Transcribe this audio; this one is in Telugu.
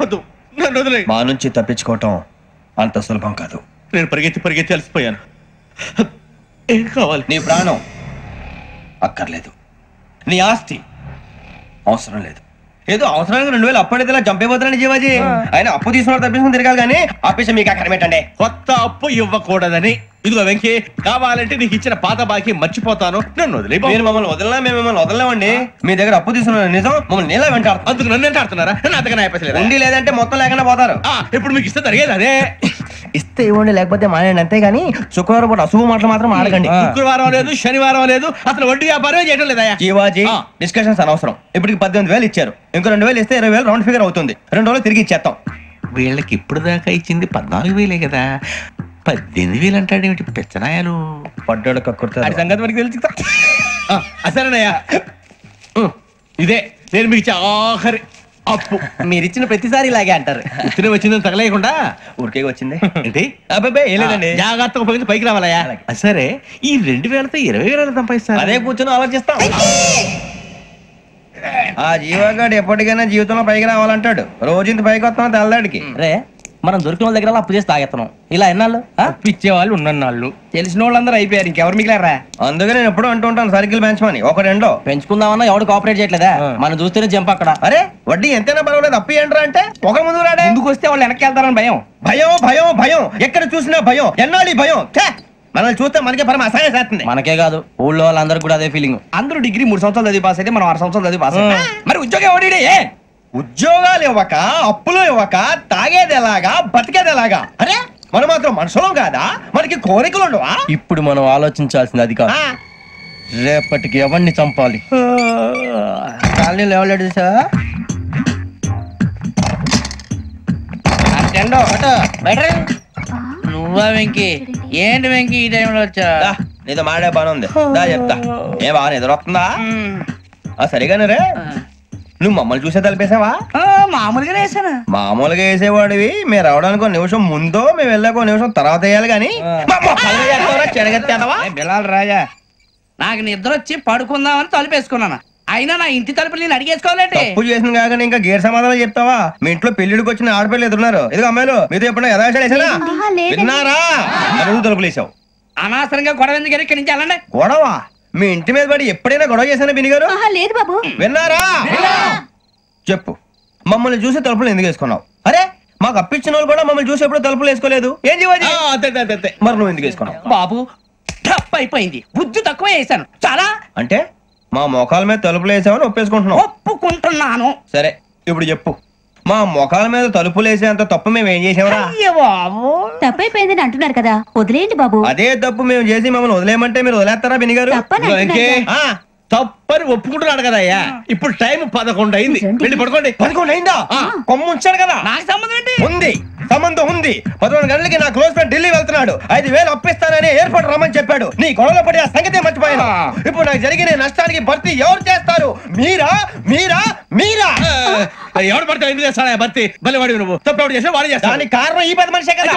వద్దు, నన్ను వదిలేయ్. మా నుంచి తప్పించుకోవటం అంత సులభం కాదు. నేను పరిగెత్తి అలసిపోయాను. ఏం కావాలి? నీ ప్రాణం అక్కర్లేదు, నీ ఆస్తి అవసరం లేదు. ఏదో అవసరానికి 2000 అప్పటిలా చంపేపోతున్నాను జీవాజీ. ఆయన అప్పు తీసుకున్న తప్పించుకుని తిరగాలి కానీ ఆపేసి మీకు అక్కడ పెట్టండి. కొత్త అప్పు ఇవ్వకూడదని. ఇదిగో వెంకీ, కావాలంటే నీకు ఇచ్చిన పాత బాకీ మర్చిపోతాను, నన్ను వదిలే. మీరు మమ్మల్ని వదలనా? మేము మిమ్మల్ని వదలలేమండి. మీ దగ్గర అప్పు తీసుకున్న నిజం మమ్మల్ని నీలా వెంటాడు. అందుకు నన్ను ఎంత ఆడుతున్నారా? నన్ను అంతగా అయిపోలేదు. ఉండి లేదంటే మొత్తం లేకుండా పోతారు. ఇప్పుడు మీకు ఇస్తే జరిగేది అదే. ఇస్తే ఇవ్వండి, లేకపోతే మానేయండి, అంతేగాని శుక్రవారం పూట అశుభ మాటలు మాత్రం ఆడకండి. శుక్రవారం లేదు, శనివారం లేదు, అసలు వడ్డీ వ్యాపారం చేయడం లేదా? జీవాజీ, డిస్కషన్స్ అనవసరం. ఇప్పటికి 18,000 ఇచ్చారు, ఇంకో 2,000 ఇస్తే 20,000 రౌండ్ ఫిగర్ అవుతుంది. 2 రోజులు తిరిగి ఇచ్చేస్తాం. వీళ్ళకి ఇప్పుడు దాకా ఇచ్చింది 14,000 కదా, 18,000 అంటాడేమిటి పెచ్చనాయాలు? పడ్డాడు కక్కుర్తాడు. సంగతి వరకు తెలుసు. అసలేనయ్యా, ఇదే నేను మీకు ఇచ్చే ఆఖరి అప్పు. మీరు ఇచ్చిన ప్రతిసారి ఇలాగే అంటారు. ఇతనే వచ్చిందని తగలేయకుండా ఊరికే వచ్చింది ఏంటి? అబ్బాయి ఏం లేదండి, జాగ్రత్తగా ఉపయోగించి పైకి రావాలయ్యా. సరే, ఈ 2,000తో 20,000 సంపాదిస్తారు. అదే కూర్చొని ఆలోచిస్తాం. ఆ జీవగాడు ఎప్పటికైనా జీవితంలో పైకి రావాలంటాడు. రోజు ఇంత పైకి వస్తాం తెల్లడికి. రే, మనం దొరికిన వాళ్ళ దగ్గర అప్పు చేసి తాగెత్తనం. ఇలా ఎన్నాళ్ళు ఇచ్చే వాళ్ళు ఉన్నన్నాళ్ళు తెలిసిన వాళ్ళందరూ అయిపోయారు, ఇంకెవరు మిగిలారా? అందుకే నేను ఎప్పుడు అంటూ ఉంటాను, సర్కిల్ బెంచ్ మని ఒక రెండో పెంచుకుందామన్నా ఎవడు కోఆపరేట్ చేయట్లేదా? మనం చూస్తేనే జంప్ అక్కడ. అరే వడ్డీ ఎంతైనా పర్వాలేదు, అప్పు ఏంట్రా అంటే ఒక ముందు రాడే. ముందుకు వస్తే వాళ్ళు వెనక్కి వెళ్తారని భయం. భయం భయం భయం, ఎక్కడ చూసినా భయం. ఎన్నాళ్ళు భయం? మనల్ని చూస్తే మనకే పరమ అసహాయం చేస్తుంది. మనకే కాదు, ఊళ్ళో వాళ్ళందరూ కూడా అదే ఫీలింగ్. అందరూ డిగ్రీ 3 సంవత్సరాలు చదివి పాస్ అయితే మనం 6 సంవత్సరాలు చదివి పాస్. మరి ఉద్యోగం ఎవడి? ఉద్యోగాలు ఇవ్వక, అప్పులు ఇవ్వక, తాగేది ఎలాగా, బతికేది ఎలాగా? అరే మనం మాత్రం మనుషులం కాదా? మనకి కోరికలు ఉండవా? ఇప్పుడు మనం ఆలోచించాల్సింది అది కాదు, రేపటికి ఎవరిని చంపాలి. కాలనీలో ఎవరు సార్? నువ్వా వెంకీ? ఏంటి వెంకీ ఈ టైంలో వచ్చా? నీతో మాడే పని ఉంది, దా చెప్తా. ఏ బాగా నిద్రొస్తుందా? సరిగానే రే, నువ్వు మమ్మల్ని చూసే తలిపేసావా? మామూలుగా వేసాను. మామూలుగా వేసేవాడివి. మీరు రావడానికి 1 నిమిషం ముందో, మేము వెళ్ళాక 1 నిమిషం తర్వాత వేయాలి కానీ బిలాల్ రాజా, నాకు నిద్ర వచ్చి పడుకుందామని తలుపేసుకున్నాను. అయినా నా ఇంటి తలుపులు నేను అడిగేసుకోవాలంటే తప్పు చేసిన కాక ఇంకా గేర్ సమాధానం చెప్తావా? మీ ఇంట్లో పెళ్లిడికి వచ్చిన ఆడపిల్లలు ఎదురున్నారు. ఇదిగో అమ్మాయిలు, మీతో ఎప్పుడైనా యథాశాలు వేసానా? విన్నారా? తలుపులు వేసావు. అనవసరంగా గొడవ ఎందుకు ఇక్కడి నుంచి వెళ్ళండి. గొడవ? మీ ఇంటి మీద పడి ఎప్పుడైనా గొడవ చేశానా బిని గారు? లేదు బాబు. విన్నారా? చెప్పు, మమ్మల్ని చూసి తలుపులు ఎందుకు వేసుకున్నావు? అరే మాకు అప్పించిన వాళ్ళు కూడా మమ్మల్ని చూసి ఎప్పుడు తలుపులు వేసుకోలేదు. ఏం చేయాలి? మరి నువ్వు ఎందుకు వేసుకున్నావు? బాబు తప్పు అయిపోయింది, బుద్ధి తక్కువ వేసాను చాలా. అంటే మా మొఖాల మీద తలుపులు వేసామని ఒప్పేసుకుంటున్నావు? ఒప్పుకుంటున్నాను. సరే ఇప్పుడు చెప్పు, మా మొఖాల మీద తలుపులు వేసేంత తప్పు మేము ఏం చేసామరా? తప్పైపోయిందని అంటున్నారు కదా, వదిలేయండి బాబు. అదే తప్పు మేము చేసి మమ్మల్ని వదిలేయమంటే మీరు వదిలేస్తారా బిని గారు? తప్పని ఒప్పుకుంటున్నాడు కదా అయ్యా. ఇప్పుడు టైం 11 అయింది, వెళ్ళి పడుకోండి. 11 అయిందా? కొమ్ము ఉంచాడు కదా. నాకు సంబంధం ఏంటి? ఉంది, సంబంధం ఉంది. 11 గంటలకి నా క్లోజ్ ఫ్రెండ్ ఢిల్లీ వెళ్తున్నాడు. 5,000 అప్పిస్తానని ఎయిర్పోర్ట్ రమ్మని చెప్పాడు. నీ గొడవలో పడి ఆ సంగతే మర్చిపోయాను. ఇప్పుడు నాకు జరిగిన నష్టానికి భర్తీ ఎవరు చేస్తారు? మీరా మీరా మీరా? ఎవడు పడితే ఎందుకు చేస్తాడా భర్తీ? మళ్ళీ వాడి నువ్వు తప్పు ఎవడు చేసా వాడే చేస్తా. దానికి కారణం ఈ 10 మనిషే కదా.